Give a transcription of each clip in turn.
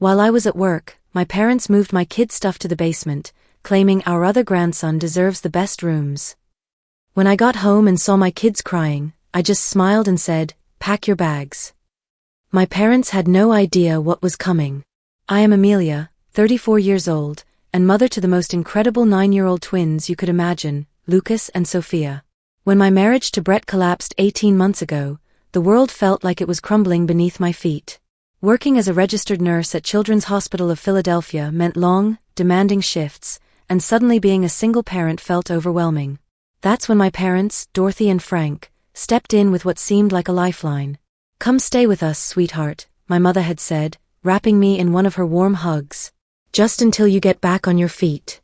While I was at work, my parents moved my kids' stuff to the basement, claiming our other grandson deserves the best rooms. When I got home and saw my kids crying, I just smiled and said, "Pack your bags." My parents had no idea what was coming. I am Amelia, 34 years old, and mother to the most incredible 9-year-old twins you could imagine, Lucas and Sophia. When my marriage to Brett collapsed 18 months ago, the world felt like it was crumbling beneath my feet. Working as a registered nurse at Children's Hospital of Philadelphia meant long, demanding shifts, and suddenly being a single parent felt overwhelming. That's when my parents, Dorothy and Frank, stepped in with what seemed like a lifeline. "Come stay with us, sweetheart," my mother had said, wrapping me in one of her warm hugs. "Just until you get back on your feet."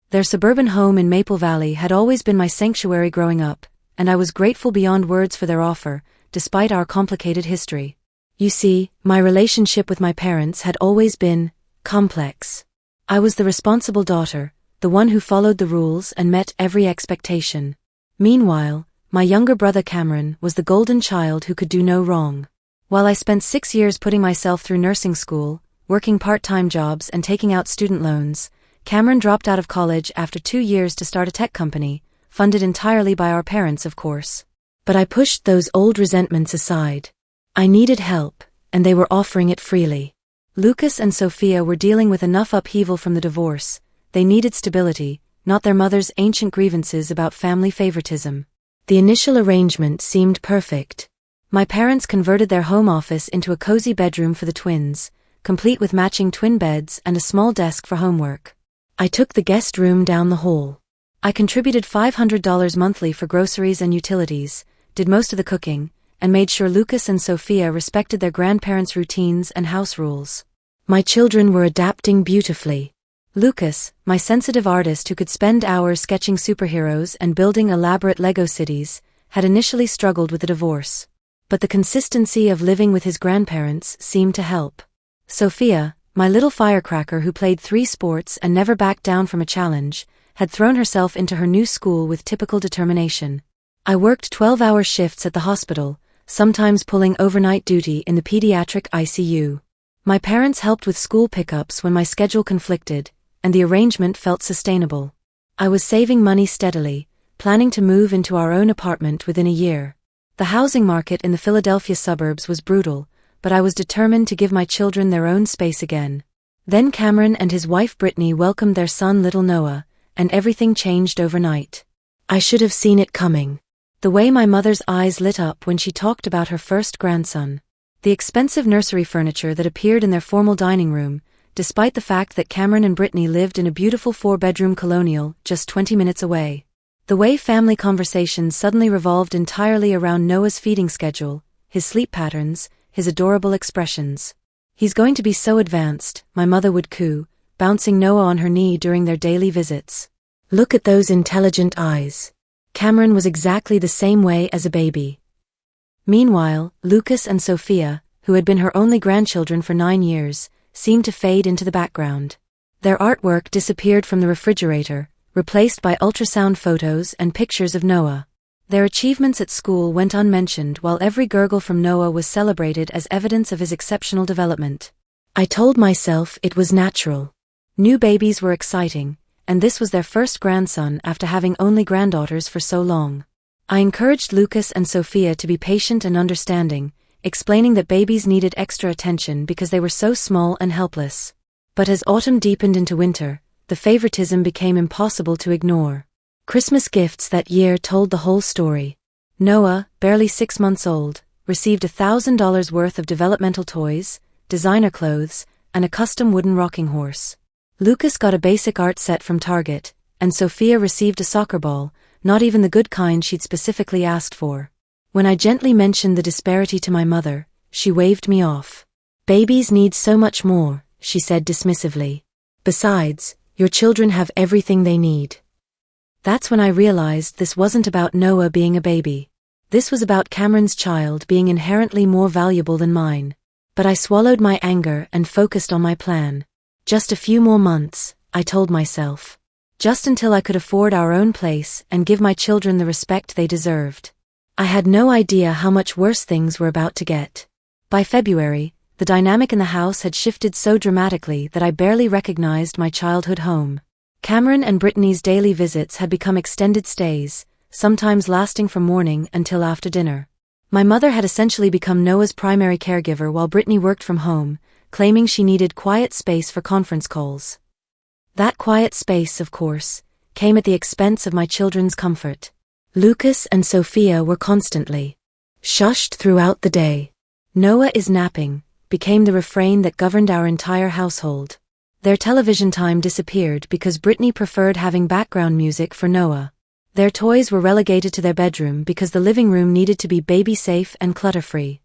Their suburban home in Maple Valley had always been my sanctuary growing up, and I was grateful beyond words for their offer, despite our complicated history. You see, my relationship with my parents had always been complex. I was the responsible daughter, the one who followed the rules and met every expectation. Meanwhile, my younger brother Cameron was the golden child who could do no wrong. While I spent 6 years putting myself through nursing school, working part-time jobs and taking out student loans, Cameron dropped out of college after 2 years to start a tech company, funded entirely by our parents, of course. But I pushed those old resentments aside. I needed help, and they were offering it freely. Lucas and Sophia were dealing with enough upheaval from the divorce. They needed stability, not their mother's ancient grievances about family favoritism. The initial arrangement seemed perfect. My parents converted their home office into a cozy bedroom for the twins, complete with matching twin beds and a small desk for homework. I took the guest room down the hall. I contributed $500 monthly for groceries and utilities, did most of the cooking, and made sure Lucas and Sophia respected their grandparents' routines and house rules. My children were adapting beautifully. Lucas, my sensitive artist who could spend hours sketching superheroes and building elaborate Lego cities, had initially struggled with the divorce. But the consistency of living with his grandparents seemed to help. Sophia, my little firecracker who played 3 sports and never backed down from a challenge, had thrown herself into her new school with typical determination. I worked 12-hour shifts at the hospital, sometimes pulling overnight duty in the pediatric ICU. My parents helped with school pickups when my schedule conflicted, and the arrangement felt sustainable. I was saving money steadily, planning to move into our own apartment within a year. The housing market in the Philadelphia suburbs was brutal, but I was determined to give my children their own space again. Then Cameron and his wife Brittany welcomed their son little Noah, and everything changed overnight. I should have seen it coming. The way my mother's eyes lit up when she talked about her first grandson. The expensive nursery furniture that appeared in their formal dining room, despite the fact that Cameron and Brittany lived in a beautiful 4-bedroom colonial just 20 minutes away. The way family conversations suddenly revolved entirely around Noah's feeding schedule, his sleep patterns, his adorable expressions. "He's going to be so advanced," my mother would coo, bouncing Noah on her knee during their daily visits. "Look at those intelligent eyes." Cameron was exactly the same way as a baby. Meanwhile, Lucas and Sophia, who had been her only grandchildren for 9 years, seemed to fade into the background. Their artwork disappeared from the refrigerator, replaced by ultrasound photos and pictures of Noah. Their achievements at school went unmentioned while every gurgle from Noah was celebrated as evidence of his exceptional development. I told myself it was natural. New babies were exciting, and this was their first grandson after having only granddaughters for so long. I encouraged Lucas and Sophia to be patient and understanding, explaining that babies needed extra attention because they were so small and helpless. But as autumn deepened into winter, the favoritism became impossible to ignore. Christmas gifts that year told the whole story. Noah, barely 6 months old, received $1,000 worth of developmental toys, designer clothes, and a custom wooden rocking horse. Lucas got a basic art set from Target, and Sophia received a soccer ball, not even the good kind she'd specifically asked for. When I gently mentioned the disparity to my mother, she waved me off. "Babies need so much more," she said dismissively. "Besides, your children have everything they need." That's when I realized this wasn't about Noah being a baby. This was about Cameron's child being inherently more valuable than mine. But I swallowed my anger and focused on my plan. Just a few more months, I told myself. Just until I could afford our own place and give my children the respect they deserved. I had no idea how much worse things were about to get. By February, The dynamic in the house had shifted so dramatically that I barely recognized my childhood home. Cameron and Brittany's daily visits had become extended stays, sometimes lasting from morning until after dinner. My mother had essentially become Noah's primary caregiver while Brittany worked from home, claiming she needed quiet space for conference calls. That quiet space, of course, came at the expense of my children's comfort. Lucas and Sophia were constantly shushed throughout the day. "Noah is napping," became the refrain that governed our entire household. Their television time disappeared because Brittany preferred having background music for Noah. Their toys were relegated to their bedroom because the living room needed to be baby-safe and clutter-free.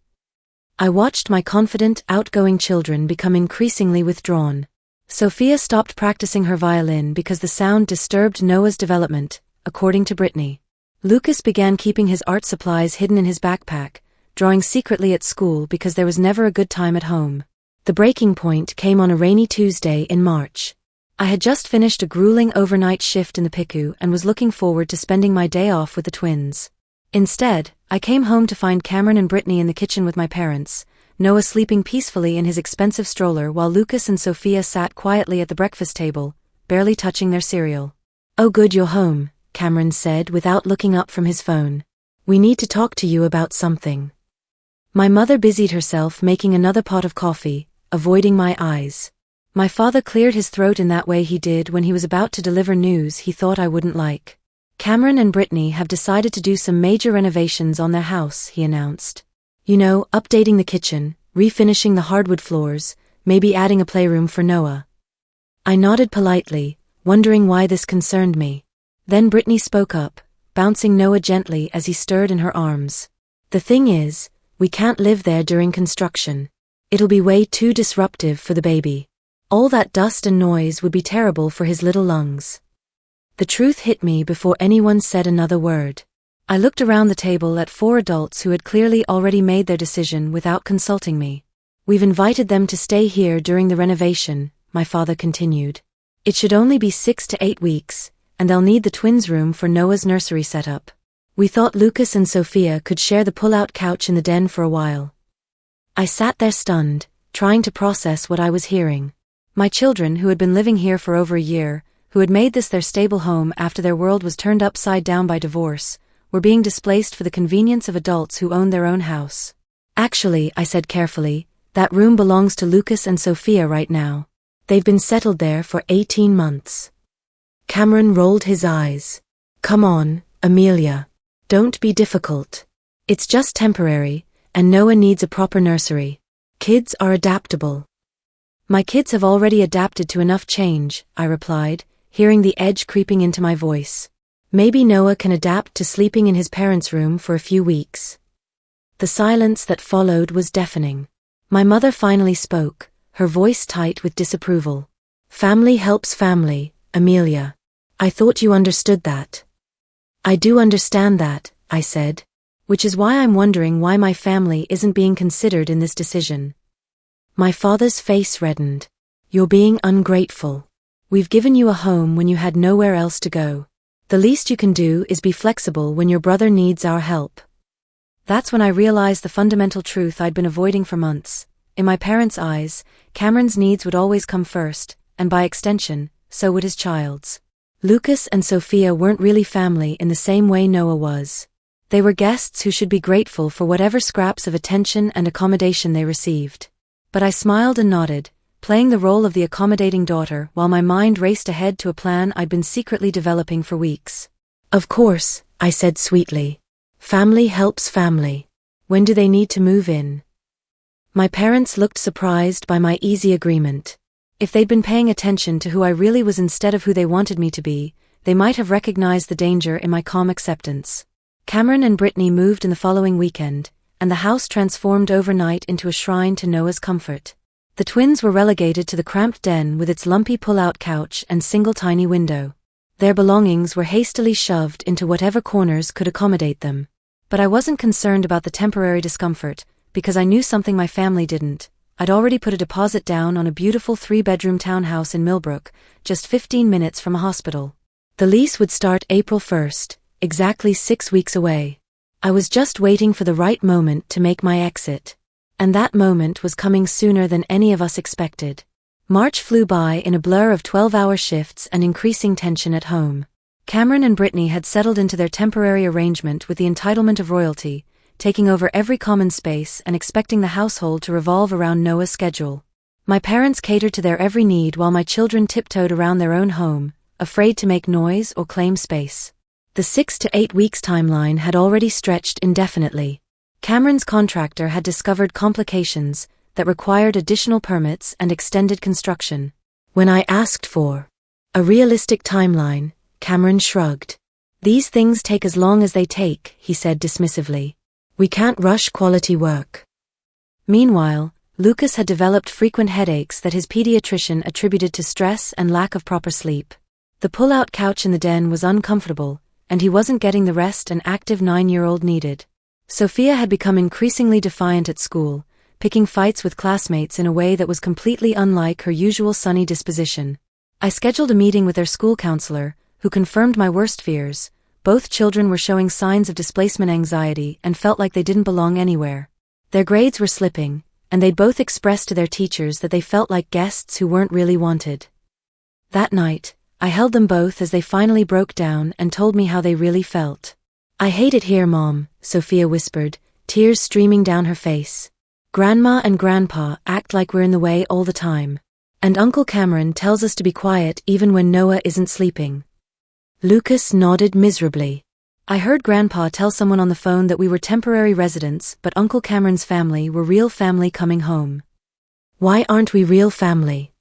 I watched my confident, outgoing children become increasingly withdrawn. Sophia stopped practicing her violin because the sound disturbed Noah's development, according to Brittany. Lucas began keeping his art supplies hidden in his backpack, drawing secretly at school because there was never a good time at home. The breaking point came on a rainy Tuesday in March. I had just finished a grueling overnight shift in the PICU and was looking forward to spending my day off with the twins. Instead, I came home to find Cameron and Brittany in the kitchen with my parents, Noah sleeping peacefully in his expensive stroller while Lucas and Sophia sat quietly at the breakfast table, barely touching their cereal. "Oh good, you're home," Cameron said without looking up from his phone. "We need to talk to you about something." My mother busied herself making another pot of coffee, avoiding my eyes. My father cleared his throat in that way he did when he was about to deliver news he thought I wouldn't like. "Cameron and Brittany have decided to do some major renovations on their house," he announced. "You know, updating the kitchen, refinishing the hardwood floors, maybe adding a playroom for Noah." I nodded politely, wondering why this concerned me. Then Brittany spoke up, bouncing Noah gently as he stirred in her arms. "The thing is, we can't live there during construction. It'll be way too disruptive for the baby. All that dust and noise would be terrible for his little lungs." The truth hit me before anyone said another word. I looked around the table at 4 adults who had clearly already made their decision without consulting me. "We've invited them to stay here during the renovation," my father continued. "It should only be 6 to 8 weeks, and they'll need the twins' room for Noah's nursery setup. We thought Lucas and Sophia could share the pull-out couch in the den for a while." I sat there stunned, trying to process what I was hearing. My children, who had been living here for over a year, who had made this their stable home after their world was turned upside down by divorce, were being displaced for the convenience of adults who owned their own house. "Actually," I said carefully, "that room belongs to Lucas and Sophia right now. They've been settled there for 18 months. Cameron rolled his eyes. "Come on, Amelia. Don't be difficult. It's just temporary, and Noah needs a proper nursery. Kids are adaptable." "My kids have already adapted to enough change," I replied, hearing the edge creeping into my voice. "Maybe Noah can adapt to sleeping in his parents' room for a few weeks." The silence that followed was deafening. My mother finally spoke, her voice tight with disapproval. "Family helps family, Amelia. I thought you understood that." "I do understand that," I said, "which is why I'm wondering why my family isn't being considered in this decision." My father's face reddened. "You're being ungrateful. We've given you a home when you had nowhere else to go. The least you can do is be flexible when your brother needs our help." That's when I realized the fundamental truth I'd been avoiding for months. In my parents' eyes, Cameron's needs would always come first, and by extension, so would his child's. Lucas and Sophia weren't really family in the same way Noah was. They were guests who should be grateful for whatever scraps of attention and accommodation they received. But I smiled and nodded, playing the role of the accommodating daughter while my mind raced ahead to a plan I'd been secretly developing for weeks. "Of course," I said sweetly. "Family helps family. When do they need to move in?" My parents looked surprised by my easy agreement. If they'd been paying attention to who I really was instead of who they wanted me to be, they might have recognized the danger in my calm acceptance. Cameron and Brittany moved in the following weekend, and the house transformed overnight into a shrine to Noah's comfort. The twins were relegated to the cramped den with its lumpy pull-out couch and single tiny window. Their belongings were hastily shoved into whatever corners could accommodate them. But I wasn't concerned about the temporary discomfort, because I knew something my family didn't. I'd already put a deposit down on a beautiful 3-bedroom townhouse in Millbrook, just 15 minutes from a hospital. The lease would start April 1st, exactly 6 weeks away. I was just waiting for the right moment to make my exit. And that moment was coming sooner than any of us expected. March flew by in a blur of 12-hour shifts and increasing tension at home. Cameron and Brittany had settled into their temporary arrangement with the entitlement of royalty, taking over every common space and expecting the household to revolve around Noah's schedule. My parents catered to their every need while my children tiptoed around their own home, afraid to make noise or claim space. The 6 to 8 weeks timeline had already stretched indefinitely. Cameron's contractor had discovered complications that required additional permits and extended construction. When I asked for a realistic timeline, Cameron shrugged. "These things take as long as they take," he said dismissively. "We can't rush quality work." Meanwhile, Lucas had developed frequent headaches that his pediatrician attributed to stress and lack of proper sleep. The pull-out couch in the den was uncomfortable, and he wasn't getting the rest an active 9-year-old needed. Sophia had become increasingly defiant at school, picking fights with classmates in a way that was completely unlike her usual sunny disposition. I scheduled a meeting with their school counselor, who confirmed my worst fears. Both children were showing signs of displacement anxiety and felt like they didn't belong anywhere. Their grades were slipping, and they'd both expressed to their teachers that they felt like guests who weren't really wanted. That night, I held them both as they finally broke down and told me how they really felt. "I hate it here, Mom," Sophia whispered, tears streaming down her face. "Grandma and Grandpa act like we're in the way all the time. And Uncle Cameron tells us to be quiet even when Noah isn't sleeping." Lucas nodded miserably. "I heard Grandpa tell someone on the phone that we were temporary residents, but Uncle Cameron's family were real family coming home." "Why aren't we real family?"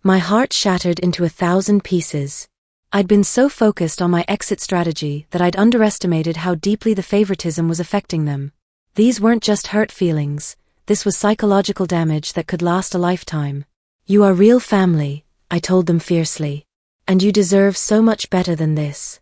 My heart shattered into 1,000 pieces. I'd been so focused on my exit strategy that I'd underestimated how deeply the favoritism was affecting them. These weren't just hurt feelings, this was psychological damage that could last a lifetime. "You are real family," I told them fiercely. "And you deserve so much better than this."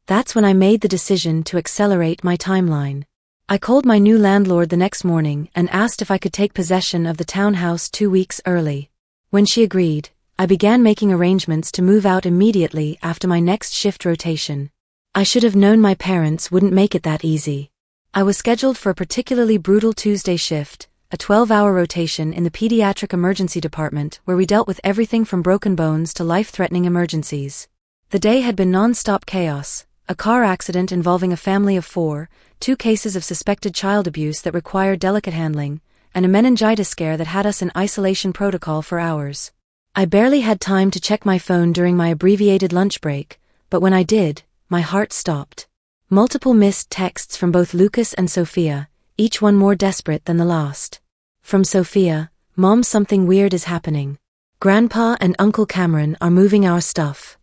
That's when I made the decision to accelerate my timeline. I called my new landlord the next morning and asked if I could take possession of the townhouse 2 weeks early. When she agreed, I began making arrangements to move out immediately after my next shift rotation. I should have known my parents wouldn't make it that easy. I was scheduled for a particularly brutal Tuesday shift, a 12-hour rotation in the pediatric emergency department where we dealt with everything from broken bones to life-threatening emergencies. The day had been non-stop chaos: a car accident involving a family of 4, 2 cases of suspected child abuse that required delicate handling, and a meningitis scare that had us in isolation protocol for hours. I barely had time to check my phone during my abbreviated lunch break, but when I did, my heart stopped. Multiple missed texts from both Lucas and Sophia, each one more desperate than the last. From Sophia: "Mom, something weird is happening. Grandpa and Uncle Cameron are moving our stuff."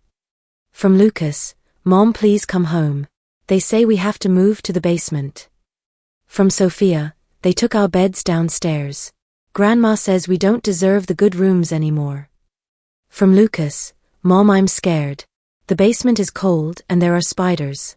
From Lucas: "Mom, please come home. They say we have to move to the basement." From Sophia: "They took our beds downstairs. Grandma says we don't deserve the good rooms anymore." From Lucas: "Mom, I'm scared. The basement is cold and there are spiders."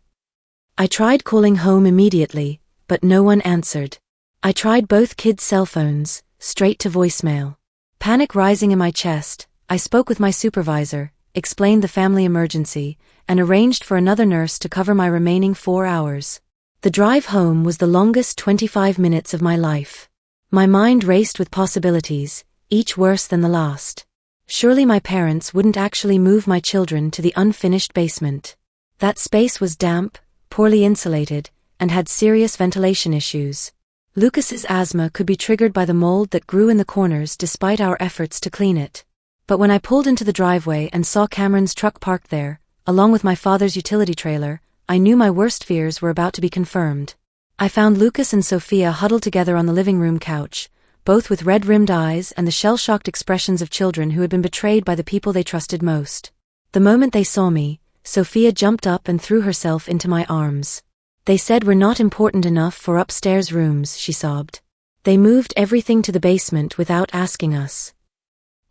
I tried calling home immediately, but no one answered. I tried both kids' cell phones, straight to voicemail. Panic rising in my chest, I spoke with my supervisor, explained the family emergency, and arranged for another nurse to cover my remaining 4 hours. The drive home was the longest 25 minutes of my life. My mind raced with possibilities, each worse than the last. Surely my parents wouldn't actually move my children to the unfinished basement. That space was damp, poorly insulated, and had serious ventilation issues. Lucas's asthma could be triggered by the mold that grew in the corners despite our efforts to clean it. But when I pulled into the driveway and saw Cameron's truck parked there, along with my father's utility trailer, I knew my worst fears were about to be confirmed. I found Lucas and Sophia huddled together on the living room couch, both with red-rimmed eyes and the shell-shocked expressions of children who had been betrayed by the people they trusted most. The moment they saw me, Sophia jumped up and threw herself into my arms. "They said we're not important enough for upstairs rooms," she sobbed. "They moved everything to the basement without asking us."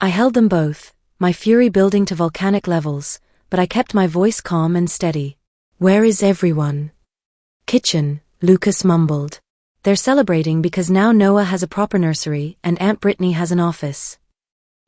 I held them both, my fury building to volcanic levels, but I kept my voice calm and steady. "Where is everyone?" "Kitchen," Lucas mumbled. "They're celebrating because now Noah has a proper nursery and Aunt Brittany has an office."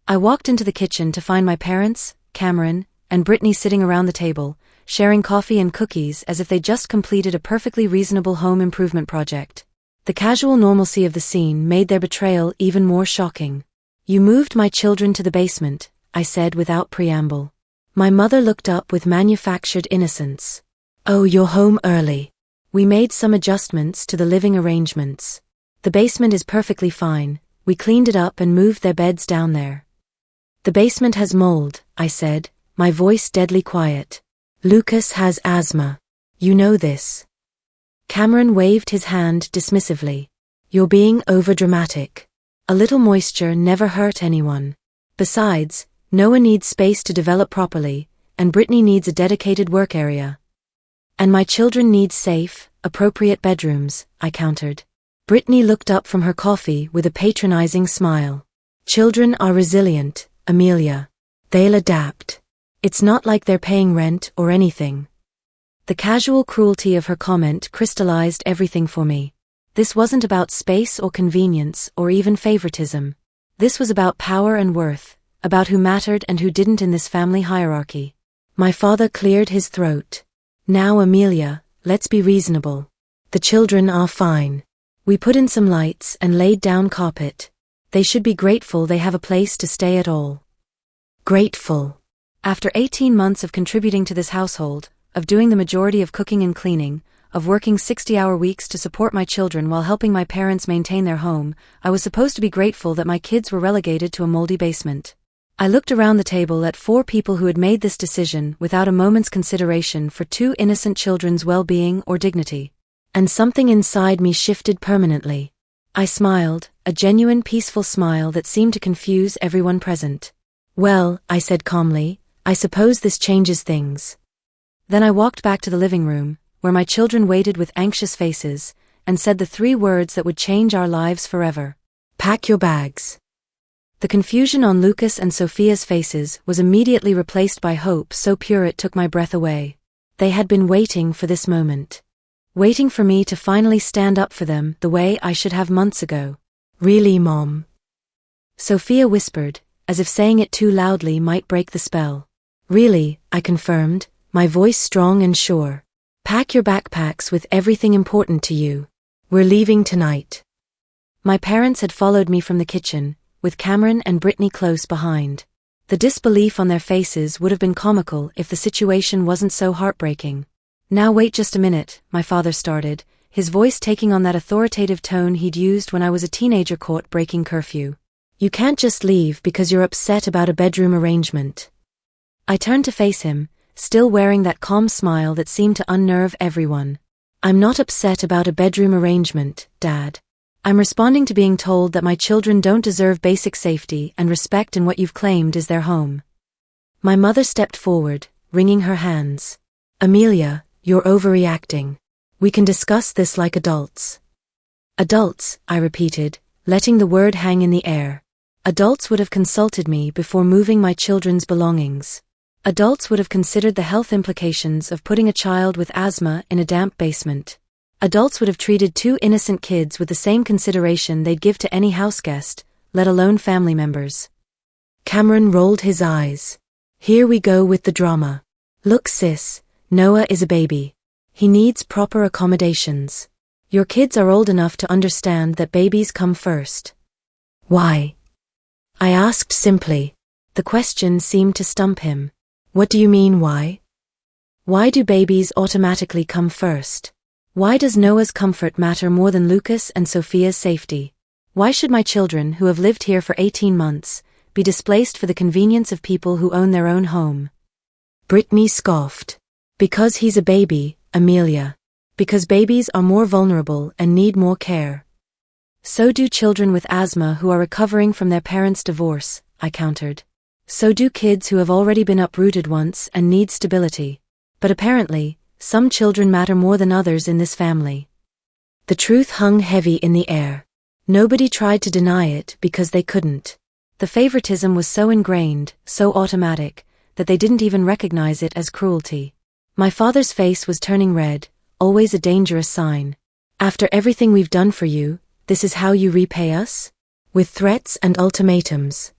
I walked into the kitchen to find my parents, Cameron, and Brittany sitting around the table, sharing coffee and cookies as if they just completed a perfectly reasonable home improvement project. The casual normalcy of the scene made their betrayal even more shocking. "You moved my children to the basement," I said without preamble. My mother looked up with manufactured innocence. "Oh, you're home early. We made some adjustments to the living arrangements. The basement is perfectly fine. We cleaned it up and moved their beds down there." "The basement has mold," I said, my voice deadly quiet. "Lucas has asthma. You know this." Cameron waved his hand dismissively. "You're being overdramatic. A little moisture never hurt anyone. Besides, Noah needs space to develop properly, and Brittany needs a dedicated work area. And my children need safe, appropriate bedrooms," I countered. Brittany looked up from her coffee with a patronizing smile. "Children are resilient, Amelia. They'll adapt. It's not like they're paying rent or anything." The casual cruelty of her comment crystallized everything for me. This wasn't about space or convenience or even favoritism. This was about power and worth, about who mattered and who didn't in this family hierarchy. My father cleared his throat. "Now, Amelia, let's be reasonable. The children are fine. We put in some lights and laid down carpet. They should be grateful they have a place to stay at all." Grateful. After 18 months of contributing to this household, of doing the majority of cooking and cleaning, of working 60-hour weeks to support my children while helping my parents maintain their home, I was supposed to be grateful that my kids were relegated to a moldy basement. I looked around the table at 4 people who had made this decision without a moment's consideration for 2 innocent children's well-being or dignity. And something inside me shifted permanently. I smiled, a genuine peaceful smile that seemed to confuse everyone present. "Well," I said calmly, "I suppose this changes things." Then I walked back to the living room, where my children waited with anxious faces, and said the 3 words that would change our lives forever. "Pack your bags." The confusion on Lucas and Sophia's faces was immediately replaced by hope so pure it took my breath away. They had been waiting for this moment. Waiting for me to finally stand up for them the way I should have months ago. "Really, Mom?" Sophia whispered, as if saying it too loudly might break the spell. "Really," I confirmed, my voice strong and sure. "Pack your backpacks with everything important to you. We're leaving tonight." My parents had followed me from the kitchen, with Cameron and Brittany close behind. The disbelief on their faces would have been comical if the situation wasn't so heartbreaking. "Now wait just a minute," my father started, his voice taking on that authoritative tone he'd used when I was a teenager caught breaking curfew. "You can't just leave because you're upset about a bedroom arrangement." I turned to face him, still wearing that calm smile that seemed to unnerve everyone. "I'm not upset about a bedroom arrangement, Dad. I'm responding to being told that my children don't deserve basic safety and respect in what you've claimed is their home." My mother stepped forward, wringing her hands. "Amelia, you're overreacting. We can discuss this like adults." "Adults," I repeated, letting the word hang in the air. "Adults would have consulted me before moving my children's belongings. Adults would have considered the health implications of putting a child with asthma in a damp basement. Adults would have treated 2 innocent kids with the same consideration they'd give to any houseguest, let alone family members." Cameron rolled his eyes. "Here we go with the drama. Look, sis, Noah is a baby. He needs proper accommodations. Your kids are old enough to understand that babies come first." "Why?" I asked simply. The question seemed to stump him. "What do you mean, why? Why do babies automatically come first? Why does Noah's comfort matter more than Lucas and Sophia's safety? Why should my children, who have lived here for 18 months, be displaced for the convenience of people who own their own home?" Brittany scoffed. "Because he's a baby, Amelia. Because babies are more vulnerable and need more care." "So do children with asthma who are recovering from their parents' divorce," I countered. "So do kids who have already been uprooted once and need stability. But apparently, some children matter more than others in this family." The truth hung heavy in the air. Nobody tried to deny it because they couldn't. The favoritism was so ingrained, so automatic, that they didn't even recognize it as cruelty. My father's face was turning red, always a dangerous sign. "After everything we've done for you, this is how you repay us? With threats and ultimatums?"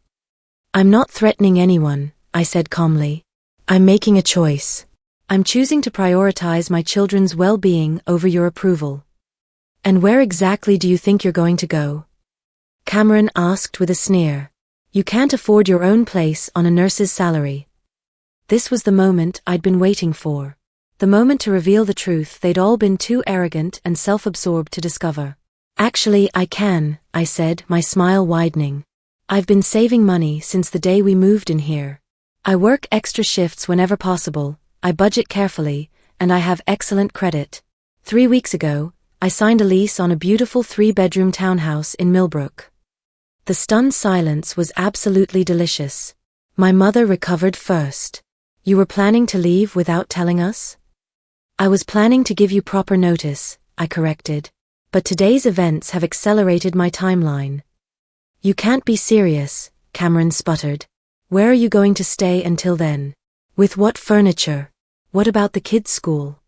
"I'm not threatening anyone," I said calmly. "I'm making a choice. I'm choosing to prioritize my children's well-being over your approval." And where exactly do you think you're going to go? Cameron asked with a sneer. You can't afford your own place on a nurse's salary. This was the moment I'd been waiting for. The moment to reveal the truth they'd all been too arrogant and self-absorbed to discover. Actually, I can, I said, my smile widening. I've been saving money since the day we moved in here. I work extra shifts whenever possible, I budget carefully, and I have excellent credit. 3 weeks ago, I signed a lease on a beautiful 3-bedroom townhouse in Millbrook. The stunned silence was absolutely delicious. My mother recovered first. You were planning to leave without telling us? I was planning to give you proper notice, I corrected. But today's events have accelerated my timeline. You can't be serious, Cameron sputtered. Where are you going to stay until then? With what furniture? What about the kids' school?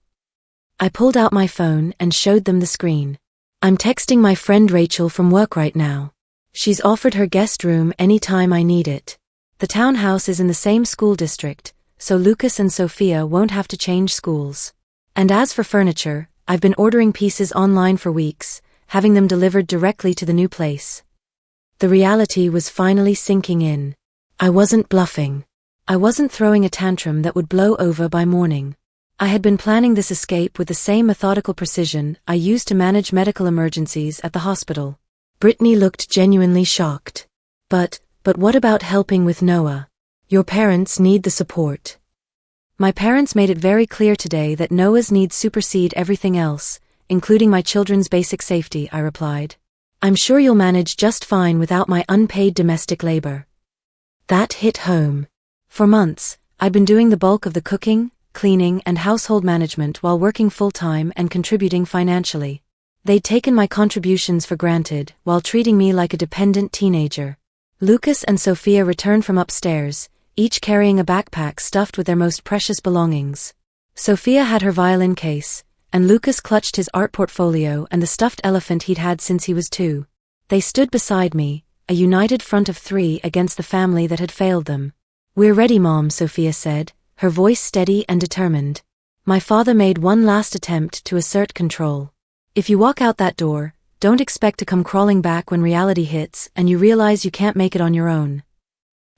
I pulled out my phone and showed them the screen. I'm texting my friend Rachel from work right now. She's offered her guest room any time I need it. The townhouse is in the same school district, so Lucas and Sophia won't have to change schools. And as for furniture, I've been ordering pieces online for weeks, having them delivered directly to the new place. The reality was finally sinking in. I wasn't bluffing. I wasn't throwing a tantrum that would blow over by morning. I had been planning this escape with the same methodical precision I used to manage medical emergencies at the hospital. Brittany looked genuinely shocked. But what about helping with Noah? Your parents need the support. My parents made it very clear today that Noah's needs supersede everything else, including my children's basic safety, I replied. I'm sure you'll manage just fine without my unpaid domestic labor. That hit home. For months, I'd been doing the bulk of the cooking, cleaning, and household management while working full-time and contributing financially. They'd taken my contributions for granted while treating me like a dependent teenager. Lucas and Sophia returned from upstairs, each carrying a backpack stuffed with their most precious belongings. Sophia had her violin case, and Lucas clutched his art portfolio and the stuffed elephant he'd had since he was 2. They stood beside me, a united front of 3 against the family that had failed them. We're ready, Mom, Sophia said, her voice steady and determined. My father made one last attempt to assert control. If you walk out that door, don't expect to come crawling back when reality hits and you realize you can't make it on your own.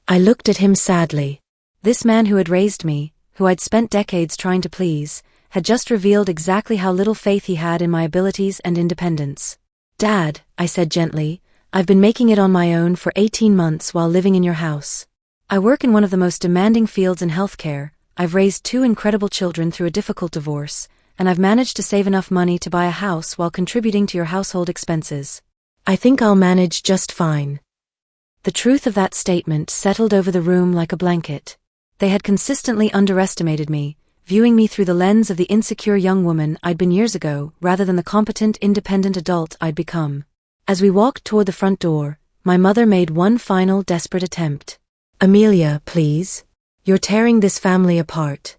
I looked at him sadly. This man who had raised me, who I'd spent decades trying to please, had just revealed exactly how little faith he had in my abilities and independence. Dad, I said gently, I've been making it on my own for 18 months while living in your house. I work in one of the most demanding fields in healthcare, I've raised 2 incredible children through a difficult divorce, and I've managed to save enough money to buy a house while contributing to your household expenses. I think I'll manage just fine. The truth of that statement settled over the room like a blanket. They had consistently underestimated me, viewing me through the lens of the insecure young woman I'd been years ago rather than the competent, independent adult I'd become. As we walked toward the front door, my mother made one final desperate attempt. Amelia, please. You're tearing this family apart.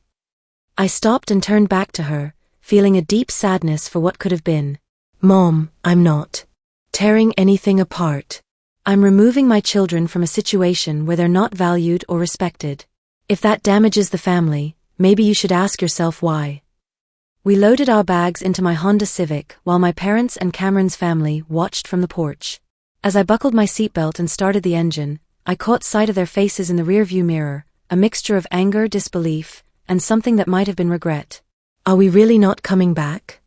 I stopped and turned back to her, feeling a deep sadness for what could have been. Mom, I'm not tearing anything apart. I'm removing my children from a situation where they're not valued or respected. If that damages the family, maybe you should ask yourself why. We loaded our bags into my Honda Civic while my parents and Cameron's family watched from the porch. As I buckled my seatbelt and started the engine, I caught sight of their faces in the rearview mirror, a mixture of anger, disbelief, and something that might have been regret. Are we really not coming back?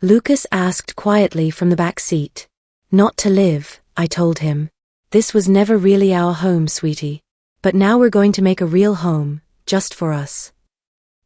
Lucas asked quietly from the back seat. Not to live, I told him. This was never really our home, sweetie. But now we're going to make a real home, just for us.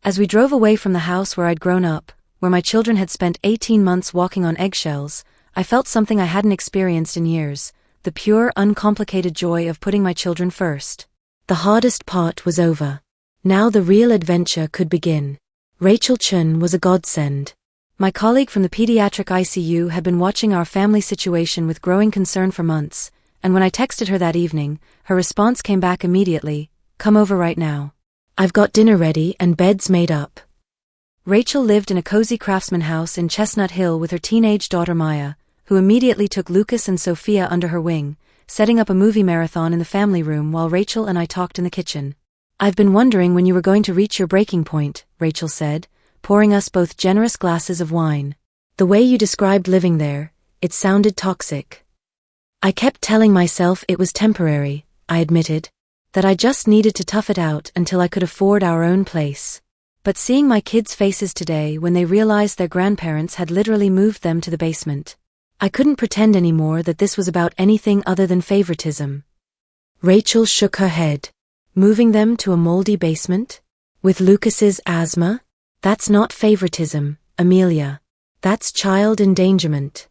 As we drove away from the house where I'd grown up, where my children had spent 18 months walking on eggshells, I felt something I hadn't experienced in years, the pure, uncomplicated joy of putting my children first. The hardest part was over. Now the real adventure could begin. Rachel Chun was a godsend. My colleague from the pediatric ICU had been watching our family situation with growing concern for months, and when I texted her that evening, her response came back immediately, "Come over right now. I've got dinner ready and beds made up." Rachel lived in a cozy craftsman house in Chestnut Hill with her teenage daughter Maya, who immediately took Lucas and Sophia under her wing, setting up a movie marathon in the family room while Rachel and I talked in the kitchen. "I've been wondering when you were going to reach your breaking point," Rachel said, pouring us both generous glasses of wine. The way you described living there, it sounded toxic. I kept telling myself it was temporary, I admitted, that I just needed to tough it out until I could afford our own place. But seeing my kids' faces today when they realized their grandparents had literally moved them to the basement, I couldn't pretend anymore that this was about anything other than favoritism. Rachel shook her head. Moving them to a moldy basement? With Lucas's asthma? That's not favoritism, Amelia. That's child endangerment.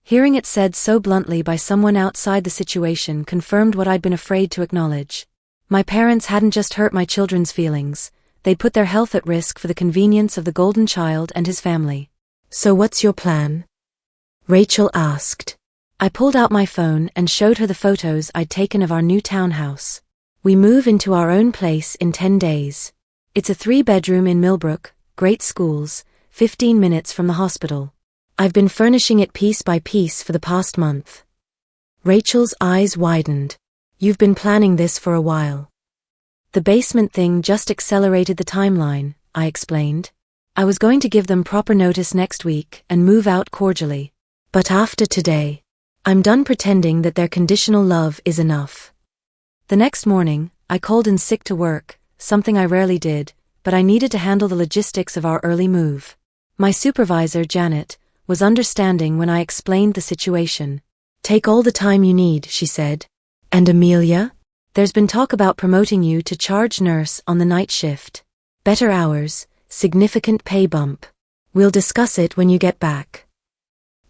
Hearing it said so bluntly by someone outside the situation confirmed what I'd been afraid to acknowledge. My parents hadn't just hurt my children's feelings, they'd put their health at risk for the convenience of the golden child and his family. So what's your plan? Rachel asked. I pulled out my phone and showed her the photos I'd taken of our new townhouse. We move into our own place in 10 days. It's a 3-bedroom in Millbrook, great schools, 15 minutes from the hospital. I've been furnishing it piece by piece for the past month. Rachel's eyes widened. You've been planning this for a while. The basement thing just accelerated the timeline, I explained. I was going to give them proper notice next week and move out cordially. But after today, I'm done pretending that their conditional love is enough. The next morning, I called in sick to work, something I rarely did, but I needed to handle the logistics of our early move. My supervisor, Janet, was understanding when I explained the situation. Take all the time you need, she said. And Amelia? There's been talk about promoting you to charge nurse on the night shift. Better hours, significant pay bump. We'll discuss it when you get back.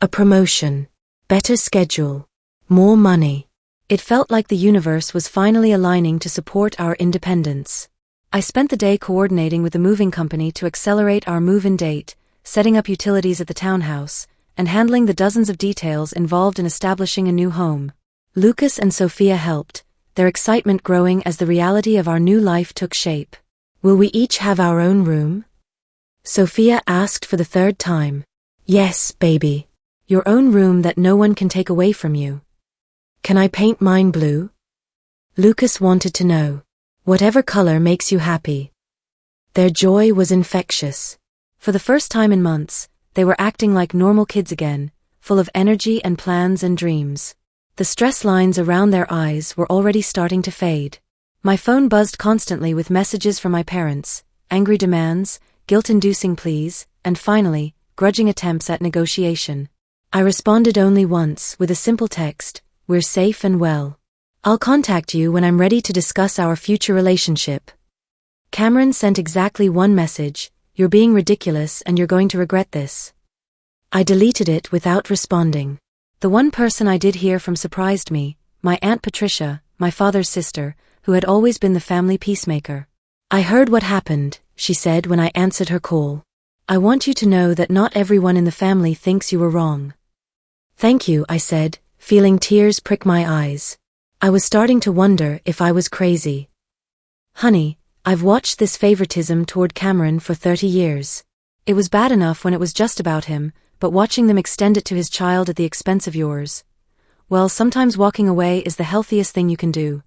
A promotion. Better schedule. More money. It felt like the universe was finally aligning to support our independence. I spent the day coordinating with the moving company to accelerate our move-in date, setting up utilities at the townhouse, and handling the dozens of details involved in establishing a new home. Lucas and Sophia helped, their excitement growing as the reality of our new life took shape. Will we each have our own room? Sophia asked for the 3rd time. Yes, baby. Your own room that no one can take away from you. Can I paint mine blue? Lucas wanted to know. Whatever color makes you happy. Their joy was infectious. For the first time in months, they were acting like normal kids again, full of energy and plans and dreams. The stress lines around their eyes were already starting to fade. My phone buzzed constantly with messages from my parents, angry demands, guilt-inducing pleas, and finally, grudging attempts at negotiation. I responded only once with a simple text, "We're safe and well. I'll contact you when I'm ready to discuss our future relationship." Cameron sent exactly one message, "You're being ridiculous and you're going to regret this." I deleted it without responding. The one person I did hear from surprised me, my Aunt Patricia, my father's sister, who had always been the family peacemaker. "I heard what happened," she said when I answered her call. "I want you to know that not everyone in the family thinks you were wrong." "Thank you," I said, feeling tears prick my eyes. I was starting to wonder if I was crazy. "Honey, I've watched this favoritism toward Cameron for 30 years. It was bad enough when it was just about him, but watching them extend it to his child at the expense of yours. Well, sometimes walking away is the healthiest thing you can do."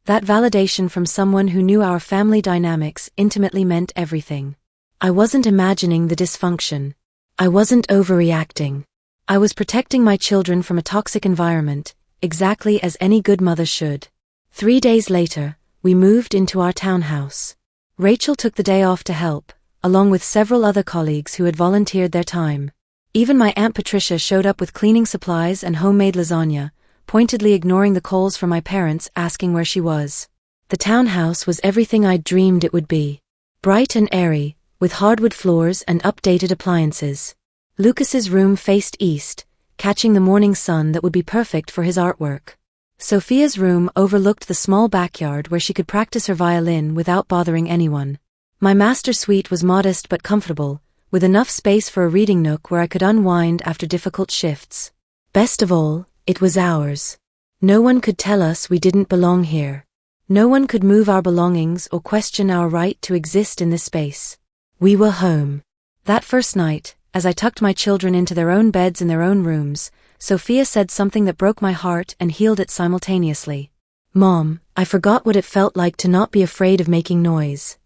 That validation from someone who knew our family dynamics intimately meant everything. I wasn't imagining the dysfunction. I wasn't overreacting. I was protecting my children from a toxic environment, exactly as any good mother should. 3 days later, we moved into our townhouse. Rachel took the day off to help, along with several other colleagues who had volunteered their time. Even my Aunt Patricia showed up with cleaning supplies and homemade lasagna, pointedly ignoring the calls from my parents asking where she was. The townhouse was everything I'd dreamed it would be. Bright and airy, with hardwood floors and updated appliances. Lucas's room faced east, catching the morning sun that would be perfect for his artwork. Sophia's room overlooked the small backyard where she could practice her violin without bothering anyone. My master suite was modest but comfortable, with enough space for a reading nook where I could unwind after difficult shifts. Best of all, it was ours. No one could tell us we didn't belong here. No one could move our belongings or question our right to exist in this space. We were home. That first night, as I tucked my children into their own beds in their own rooms, Sophia said something that broke my heart and healed it simultaneously. "Mom, I forgot what it felt like to not be afraid of making noise."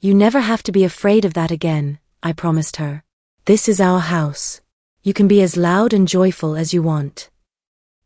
"You never have to be afraid of that again," I promised her. This is our house. You can be as loud and joyful as you want.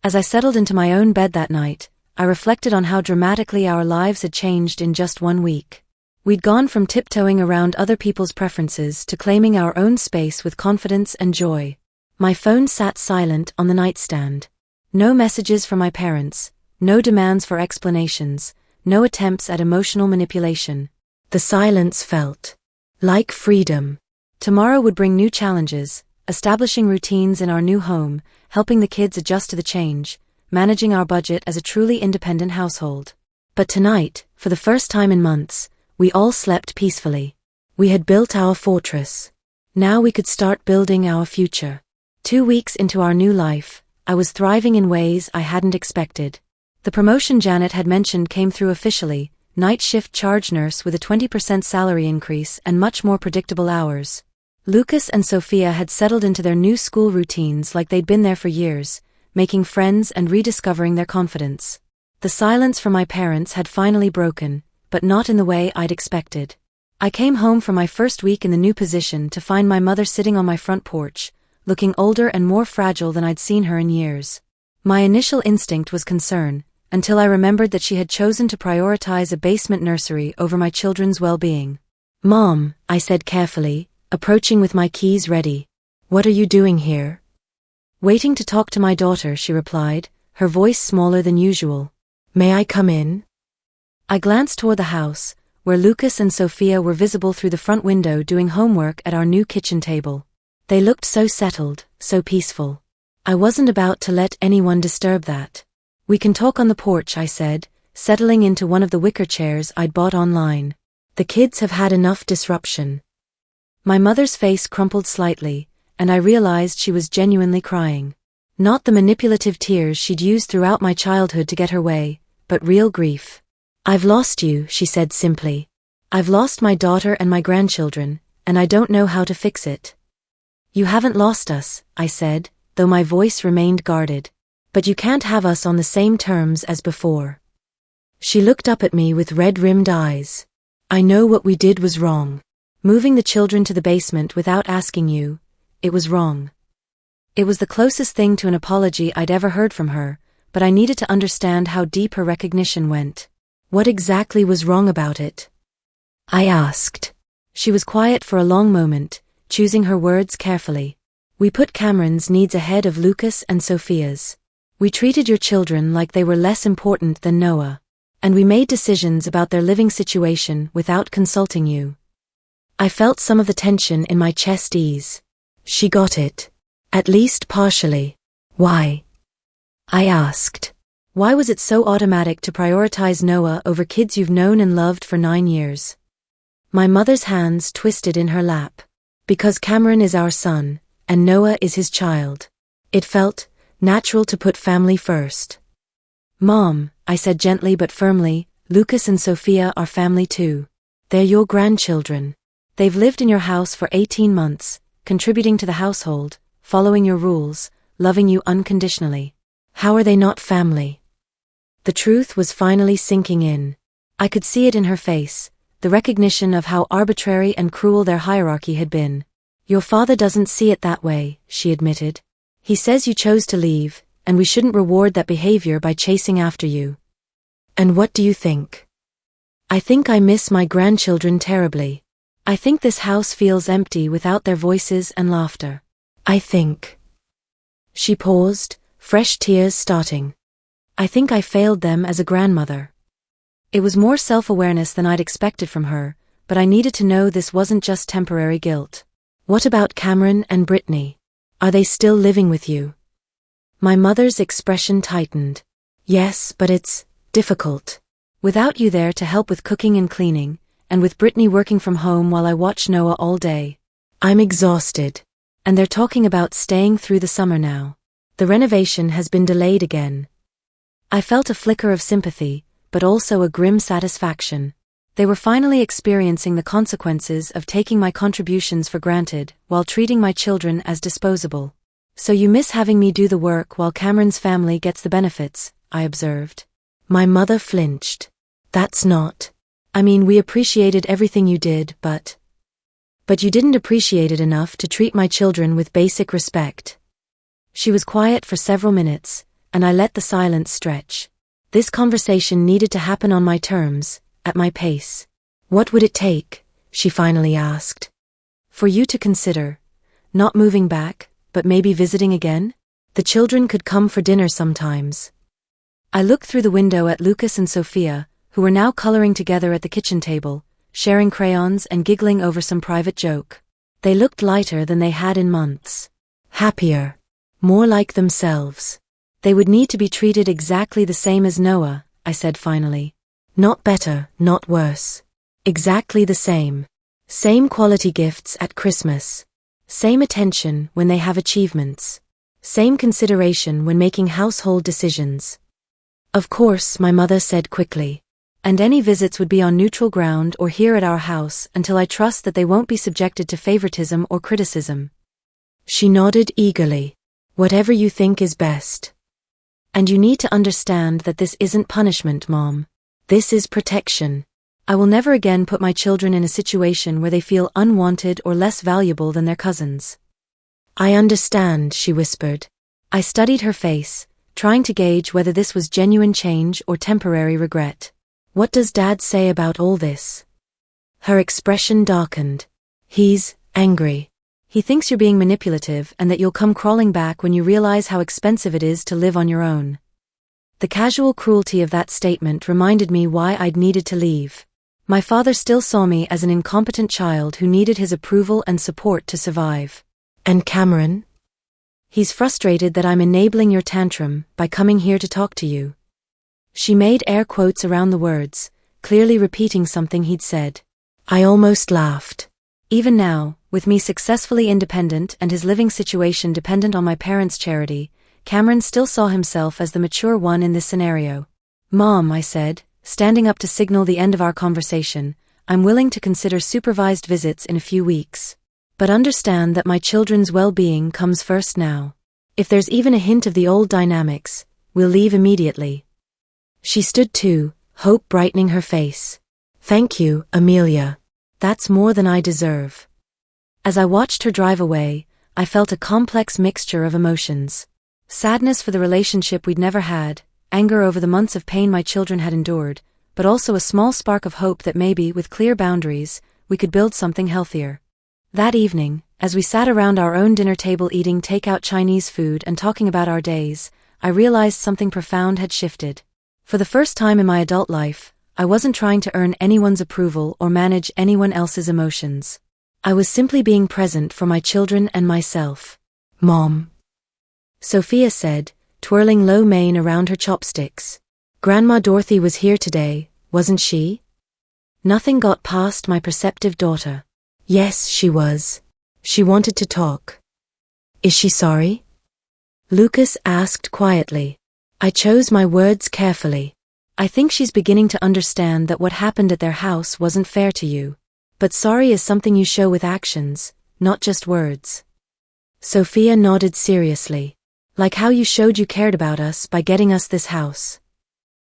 As I settled into my own bed that night, I reflected on how dramatically our lives had changed in just 1 week. We'd gone from tiptoeing around other people's preferences to claiming our own space with confidence and joy. My phone sat silent on the nightstand. No messages from my parents, no demands for explanations, no attempts at emotional manipulation. The silence felt like freedom. Tomorrow would bring new challenges, establishing routines in our new home, helping the kids adjust to the change, managing our budget as a truly independent household. But tonight, for the first time in months, we all slept peacefully. We had built our fortress. Now we could start building our future. 2 weeks into our new life, I was thriving in ways I hadn't expected. The promotion Janet had mentioned came through officially, night shift charge nurse with a 20% salary increase and much more predictable hours. Lucas and Sophia had settled into their new school routines like they'd been there for years, making friends and rediscovering their confidence. The silence from my parents had finally broken, but not in the way I'd expected. I came home from my first week in the new position to find my mother sitting on my front porch, looking older and more fragile than I'd seen her in years. My initial instinct was concern, until I remembered that she had chosen to prioritize a basement nursery over my children's well-being. "Mom," I said carefully, approaching with my keys ready. "What are you doing here?" "Waiting to talk to my daughter," she replied, her voice smaller than usual. "May I come in?" I glanced toward the house, where Lucas and Sophia were visible through the front window doing homework at our new kitchen table. They looked so settled, so peaceful. I wasn't about to let anyone disturb that. "We can talk on the porch," I said, settling into one of the wicker chairs I'd bought online. "The kids have had enough disruption." My mother's face crumpled slightly, and I realized she was genuinely crying. Not the manipulative tears she'd used throughout my childhood to get her way, but real grief. "I've lost you," she said simply. "I've lost my daughter and my grandchildren, and I don't know how to fix it." "You haven't lost us," I said, though my voice remained guarded. "But you can't have us on the same terms as before." She looked up at me with red-rimmed eyes. "I know what we did was wrong. Moving the children to the basement without asking you, it was wrong." It was the closest thing to an apology I'd ever heard from her, but I needed to understand how deep her recognition went. What exactly was wrong about it? I asked. She was quiet for a long moment, choosing her words carefully. "We put Cameron's needs ahead of Lucas and Sophia's. We treated your children like they were less important than Noah. And we made decisions about their living situation without consulting you." I felt some of the tension in my chest ease. She got it. At least partially. "Why?" I asked. "Why was it so automatic to prioritize Noah over kids you've known and loved for 9 years?" My mother's hands twisted in her lap. "Because Cameron is our son, and Noah is his child. It felt natural to put family first." "Mom," I said gently but firmly, "Lucas and Sophia are family too. They're your grandchildren. They've lived in your house for 18 months, contributing to the household, following your rules, loving you unconditionally. How are they not family?" The truth was finally sinking in. I could see it in her face, the recognition of how arbitrary and cruel their hierarchy had been. "Your father doesn't see it that way," she admitted. "He says you chose to leave, and we shouldn't reward that behavior by chasing after you." "And what do you think?" "I think I miss my grandchildren terribly. I think this house feels empty without their voices and laughter. I think." She paused, fresh tears starting. "I think I failed them as a grandmother." It was more self-awareness than I'd expected from her, but I needed to know this wasn't just temporary guilt. "What about Cameron and Brittany? Are they still living with you?" My mother's expression tightened. "Yes, but it's difficult. Without you there to help with cooking and cleaning, and with Brittany working from home while I watch Noah all day. I'm exhausted. And they're talking about staying through the summer now. The renovation has been delayed again." I felt a flicker of sympathy, but also a grim satisfaction. They were finally experiencing the consequences of taking my contributions for granted, while treating my children as disposable. "So you miss having me do the work while Cameron's family gets the benefits," I observed. My mother flinched. "That's not. I mean, we appreciated everything you did, but..." But you didn't appreciate it enough to treat my children with basic respect. She was quiet for several minutes, and I let the silence stretch. This conversation needed to happen on my terms, at my pace. What would it take, she finally asked, for you to consider not moving back, but maybe visiting again? The children could come for dinner sometimes. I looked through the window at Lucas and Sophia, who were now coloring together at the kitchen table, sharing crayons and giggling over some private joke. They looked lighter than they had in months. Happier. More like themselves. They would need to be treated exactly the same as Noah, I said finally. Not better, not worse. Exactly the same. Same quality gifts at Christmas. Same attention when they have achievements. Same consideration when making household decisions. Of course, my mother said quickly. And any visits would be on neutral ground or here at our house until I trust that they won't be subjected to favoritism or criticism. She nodded eagerly. Whatever you think is best. And you need to understand that this isn't punishment, Mom. This is protection. I will never again put my children in a situation where they feel unwanted or less valuable than their cousins. I understand, she whispered. I studied her face, trying to gauge whether this was genuine change or temporary regret. What does Dad say about all this? Her expression darkened. He's angry. He thinks you're being manipulative and that you'll come crawling back when you realize how expensive it is to live on your own. The casual cruelty of that statement reminded me why I'd needed to leave. My father still saw me as an incompetent child who needed his approval and support to survive. And Cameron? He's frustrated that I'm enabling your tantrum by coming here to talk to you. She made air quotes around the words, clearly repeating something he'd said. I almost laughed. Even now, with me successfully independent and his living situation dependent on my parents' charity, Cameron still saw himself as the mature one in this scenario. Mom, I said, standing up to signal the end of our conversation, I'm willing to consider supervised visits in a few weeks. But understand that my children's well-being comes first now. If there's even a hint of the old dynamics, we'll leave immediately. She stood too, hope brightening her face. Thank you, Amelia. That's more than I deserve. As I watched her drive away, I felt a complex mixture of emotions. Sadness for the relationship we'd never had, anger over the months of pain my children had endured, but also a small spark of hope that maybe, with clear boundaries, we could build something healthier. That evening, as we sat around our own dinner table eating takeout Chinese food and talking about our days, I realized something profound had shifted. For the first time in my adult life, I wasn't trying to earn anyone's approval or manage anyone else's emotions. I was simply being present for my children and myself. Mom. Sophia said, twirling lo mein around her chopsticks. Grandma Dorothy was here today, wasn't she? Nothing got past my perceptive daughter. Yes, she was. She wanted to talk. Is she sorry? Lucas asked quietly. I chose my words carefully. I think she's beginning to understand that what happened at their house wasn't fair to you. But sorry is something you show with actions, not just words. Sophia nodded seriously. Like how you showed you cared about us by getting us this house.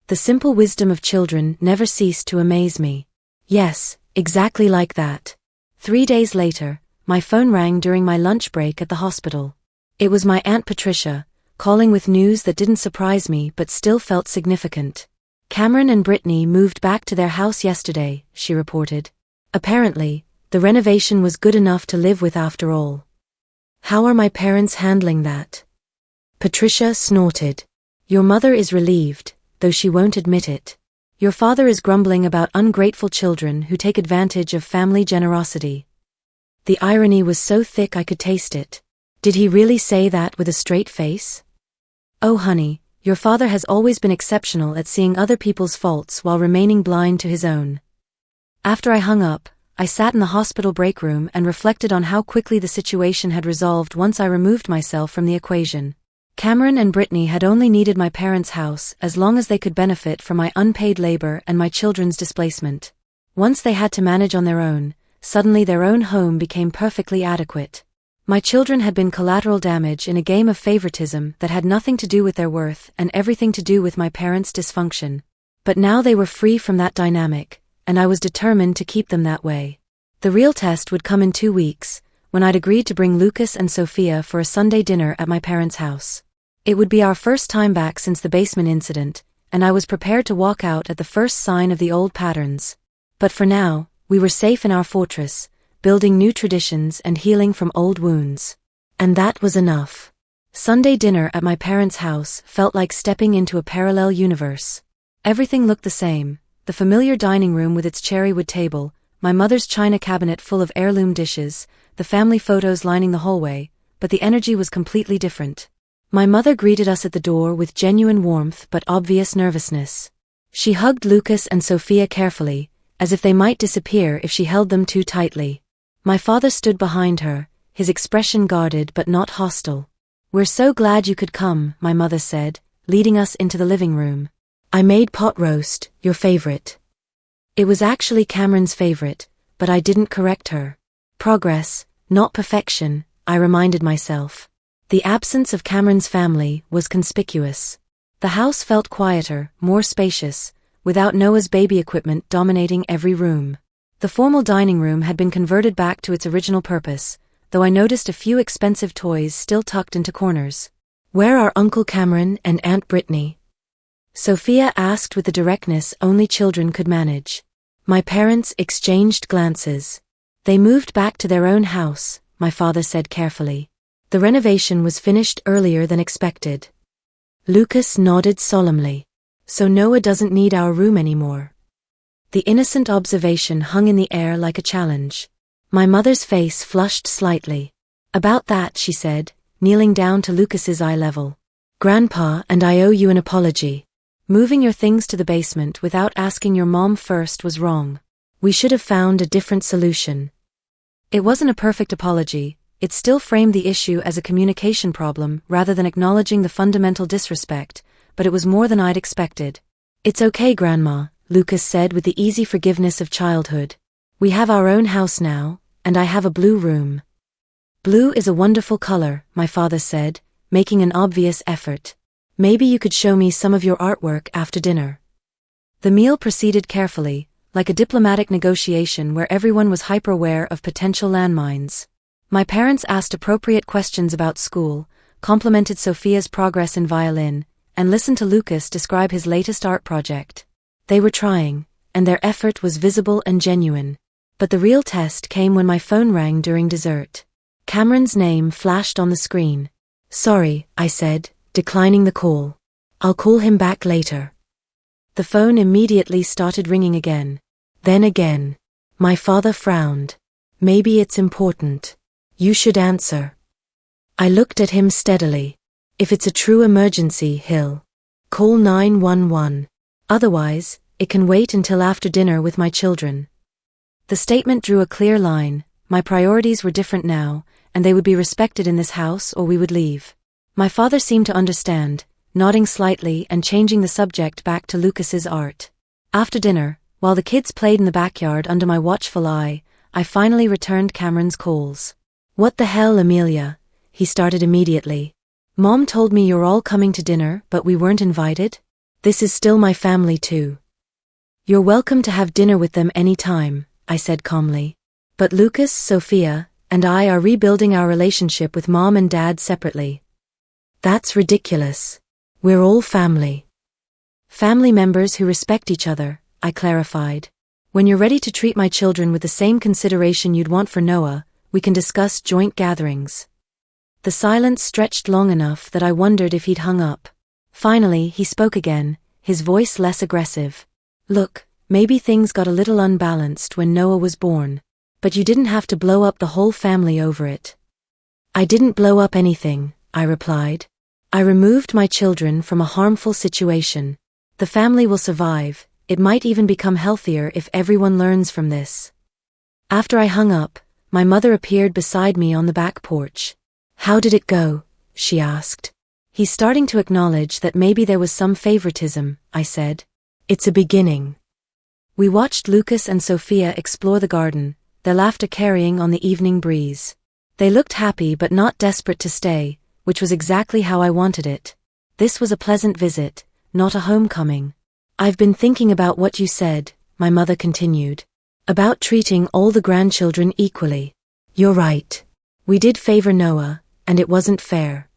The simple wisdom of children never ceased to amaze me. Yes, exactly like that. 3 days later, my phone rang during my lunch break at the hospital. It was my Aunt Patricia, calling with news that didn't surprise me but still felt significant. Cameron and Brittany moved back to their house yesterday, she reported. Apparently, the renovation was good enough to live with after all. How are my parents handling that? Patricia snorted. Your mother is relieved, though she won't admit it. Your father is grumbling about ungrateful children who take advantage of family generosity. The irony was so thick I could taste it. Did he really say that with a straight face? Oh honey, your father has always been exceptional at seeing other people's faults while remaining blind to his own. After I hung up, I sat in the hospital break room and reflected on how quickly the situation had resolved once I removed myself from the equation. Cameron and Brittany had only needed my parents' house as long as they could benefit from my unpaid labor and my children's displacement. Once they had to manage on their own, suddenly their own home became perfectly adequate. My children had been collateral damage in a game of favoritism that had nothing to do with their worth and everything to do with my parents' dysfunction. But now they were free from that dynamic, and I was determined to keep them that way. The real test would come in 2 weeks, when I'd agreed to bring Lucas and Sophia for a Sunday dinner at my parents' house. It would be our first time back since the basement incident, and I was prepared to walk out at the first sign of the old patterns. But for now, we were safe in our fortress, building new traditions and healing from old wounds. And that was enough. Sunday dinner at my parents' house felt like stepping into a parallel universe. Everything looked the same: the familiar dining room with its cherrywood table, my mother's china cabinet full of heirloom dishes, the family photos lining the hallway, but the energy was completely different. My mother greeted us at the door with genuine warmth but obvious nervousness. She hugged Lucas and Sophia carefully, as if they might disappear if she held them too tightly. My father stood behind her, his expression guarded but not hostile. "We're so glad you could come," my mother said, leading us into the living room. "I made pot roast, your favorite." It was actually Cameron's favorite, but I didn't correct her. Progress, not perfection, I reminded myself. The absence of Cameron's family was conspicuous. The house felt quieter, more spacious, without Noah's baby equipment dominating every room. The formal dining room had been converted back to its original purpose, though I noticed a few expensive toys still tucked into corners. "Where are Uncle Cameron and Aunt Brittany?" Sophia asked with the directness only children could manage. My parents exchanged glances. "They moved back to their own house," my father said carefully. "The renovation was finished earlier than expected." Lucas nodded solemnly. "So Noah doesn't need our room anymore?" The innocent observation hung in the air like a challenge. My mother's face flushed slightly. "About that," she said, kneeling down to Lucas's eye level. "Grandpa and I owe you an apology. Moving your things to the basement without asking your mom first was wrong. We should have found a different solution." It wasn't a perfect apology. It still framed the issue as a communication problem rather than acknowledging the fundamental disrespect, but it was more than I'd expected. "It's okay, Grandma," Lucas said with the easy forgiveness of childhood. "We have our own house now, and I have a blue room." "Blue is a wonderful color," my father said, making an obvious effort. "Maybe you could show me some of your artwork after dinner." The meal proceeded carefully, like a diplomatic negotiation where everyone was hyper-aware of potential landmines. My parents asked appropriate questions about school, complimented Sophia's progress in violin, and listened to Lucas describe his latest art project. They were trying, and their effort was visible and genuine. But the real test came when my phone rang during dessert. Cameron's name flashed on the screen. "Sorry," I said, declining the call. "I'll call him back later." The phone immediately started ringing again. Then again. My father frowned. "Maybe it's important. You should answer." I looked at him steadily. "If it's a true emergency, Hill, call 911. Otherwise, it can wait until after dinner with my children." The statement drew a clear line. My priorities were different now, and they would be respected in this house or we would leave. My father seemed to understand, nodding slightly and changing the subject back to Lucas's art. After dinner, while the kids played in the backyard under my watchful eye, I finally returned Cameron's calls. "What the hell, Amelia?" he started immediately. "Mom told me you're all coming to dinner, but we weren't invited? This is still my family too." "You're welcome to have dinner with them any time," I said calmly. "But Lucas, Sophia, and I are rebuilding our relationship with Mom and Dad separately." "That's ridiculous. We're all family." "Family members who respect each other," I clarified. "When you're ready to treat my children with the same consideration you'd want for Noah, we can discuss joint gatherings." The silence stretched long enough that I wondered if he'd hung up. Finally, he spoke again, his voice less aggressive. "Look, maybe things got a little unbalanced when Noah was born, but you didn't have to blow up the whole family over it." "I didn't blow up anything," I replied. "I removed my children from a harmful situation. The family will survive. It might even become healthier if everyone learns from this." After I hung up, my mother appeared beside me on the back porch. "How did it go?" she asked. "He's starting to acknowledge that maybe there was some favoritism," I said. "It's a beginning." We watched Lucas and Sophia explore the garden, their laughter carrying on the evening breeze. They looked happy but not desperate to stay, which was exactly how I wanted it. This was a pleasant visit, not a homecoming. "I've been thinking about what you said," my mother continued. About treating all the grandchildren equally. You're right. We did favor Noah, and it wasn't fair.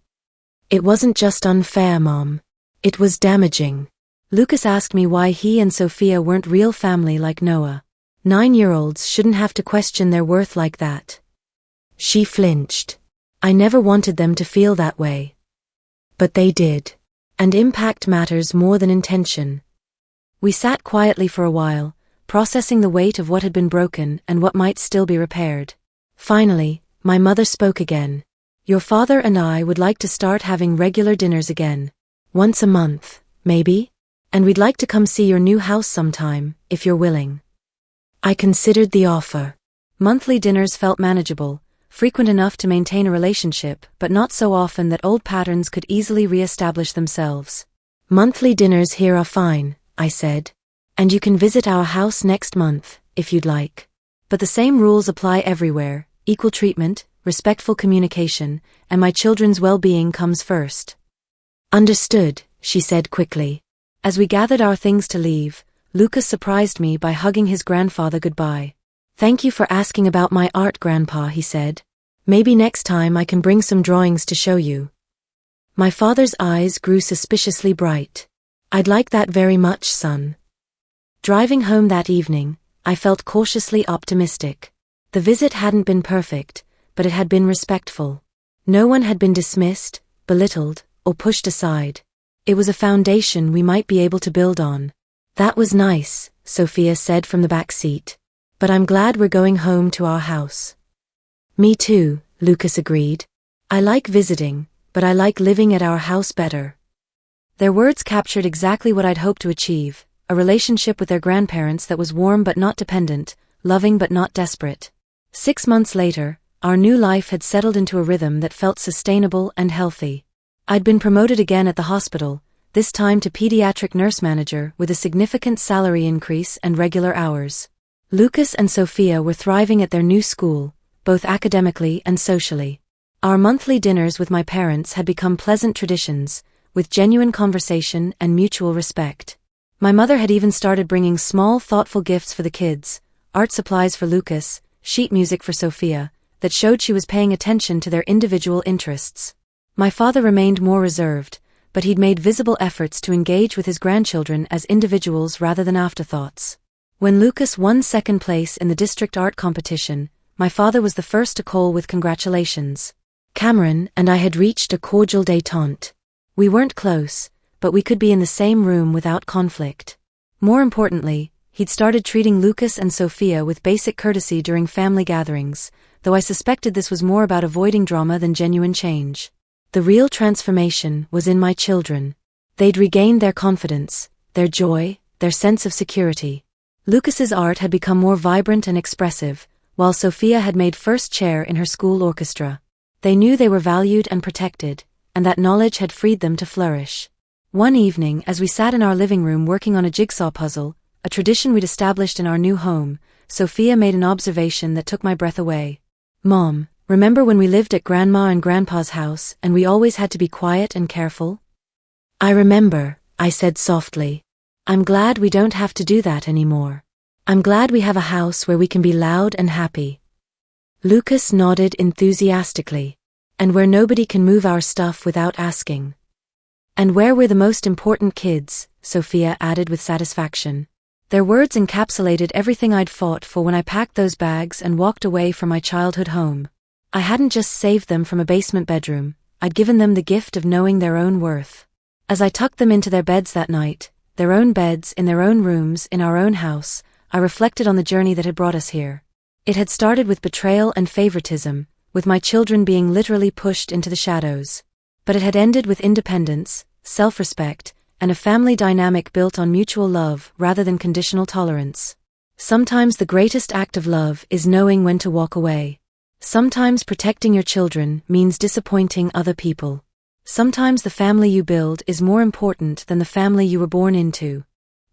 It wasn't just unfair, Mom. It was damaging. Lucas asked me why he and Sophia weren't real family like Noah. 9-year-olds shouldn't have to question their worth like that. She flinched. I never wanted them to feel that way. But they did. And impact matters more than intention. We sat quietly for a while, processing the weight of what had been broken and what might still be repaired. Finally, my mother spoke again. Your father and I would like to start having regular dinners again. Once a month, maybe? And we'd like to come see your new house sometime, if you're willing. I considered the offer. Monthly dinners felt manageable, frequent enough to maintain a relationship, but not so often that old patterns could easily re-establish themselves. Monthly dinners here are fine, I said. And you can visit our house next month, if you'd like. But the same rules apply everywhere, equal treatment, respectful communication, and my children's well-being comes first. Understood, she said quickly. As we gathered our things to leave, Lucas surprised me by hugging his grandfather goodbye. Thank you for asking about my art, Grandpa, he said. Maybe next time I can bring some drawings to show you. My father's eyes grew suspiciously bright. I'd like that very much, son. Driving home that evening, I felt cautiously optimistic. The visit hadn't been perfect, but it had been respectful. No one had been dismissed, belittled, or pushed aside. It was a foundation we might be able to build on. That was nice, Sophia said from the back seat. But I'm glad we're going home to our house. Me too, Lucas agreed. I like visiting, but I like living at our house better. Their words captured exactly what I'd hoped to achieve, a relationship with their grandparents that was warm but not dependent, loving but not desperate. 6 months later, our new life had settled into a rhythm that felt sustainable and healthy. I'd been promoted again at the hospital, this time to pediatric nurse manager with a significant salary increase and regular hours. Lucas and Sophia were thriving at their new school, both academically and socially. Our monthly dinners with my parents had become pleasant traditions, with genuine conversation and mutual respect. My mother had even started bringing small, thoughtful gifts for the kids, art supplies for Lucas, sheet music for Sophia, that showed she was paying attention to their individual interests. My father remained more reserved, but he'd made visible efforts to engage with his grandchildren as individuals rather than afterthoughts. When Lucas won second place in the district art competition, my father was the first to call with congratulations. Cameron and I had reached a cordial détente. We weren't close, but we could be in the same room without conflict. More importantly, he'd started treating Lucas and Sophia with basic courtesy during family gatherings, though I suspected this was more about avoiding drama than genuine change. The real transformation was in my children. They'd regained their confidence, their joy, their sense of security. Lucas's art had become more vibrant and expressive, while Sophia had made first chair in her school orchestra. They knew they were valued and protected, and that knowledge had freed them to flourish. One evening, as we sat in our living room working on a jigsaw puzzle, a tradition we'd established in our new home, Sophia made an observation that took my breath away. Mom, remember when we lived at Grandma and Grandpa's house and we always had to be quiet and careful? I remember, I said softly. I'm glad we don't have to do that anymore. I'm glad we have a house where we can be loud and happy. Lucas nodded enthusiastically. And where nobody can move our stuff without asking. And where we're the most important kids, Sophia added with satisfaction. Their words encapsulated everything I'd fought for when I packed those bags and walked away from my childhood home. I hadn't just saved them from a basement bedroom, I'd given them the gift of knowing their own worth. As I tucked them into their beds that night, their own beds in their own rooms in our own house, I reflected on the journey that had brought us here. It had started with betrayal and favoritism, with my children being literally pushed into the shadows. But it had ended with independence, self-respect, and a family dynamic built on mutual love rather than conditional tolerance. Sometimes the greatest act of love is knowing when to walk away. Sometimes protecting your children means disappointing other people. Sometimes the family you build is more important than the family you were born into.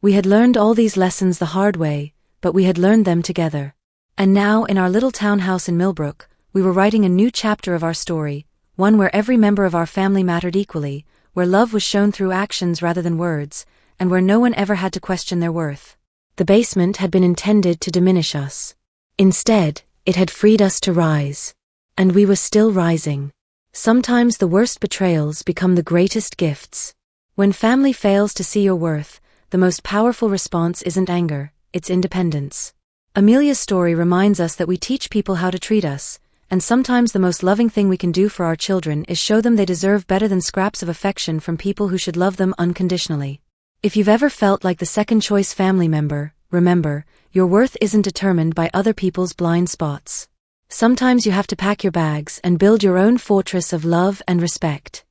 We had learned all these lessons the hard way, but we had learned them together. And now, in our little townhouse in Millbrook, we were writing a new chapter of our story, one where every member of our family mattered equally, where love was shown through actions rather than words, and where no one ever had to question their worth. The basement had been intended to diminish us. Instead, it had freed us to rise. And we were still rising. Sometimes the worst betrayals become the greatest gifts. When family fails to see your worth, the most powerful response isn't anger, it's independence. Amelia's story reminds us that we teach people how to treat us, and sometimes the most loving thing we can do for our children is show them they deserve better than scraps of affection from people who should love them unconditionally. If you've ever felt like the second-choice family member, remember, your worth isn't determined by other people's blind spots. Sometimes you have to pack your bags and build your own fortress of love and respect.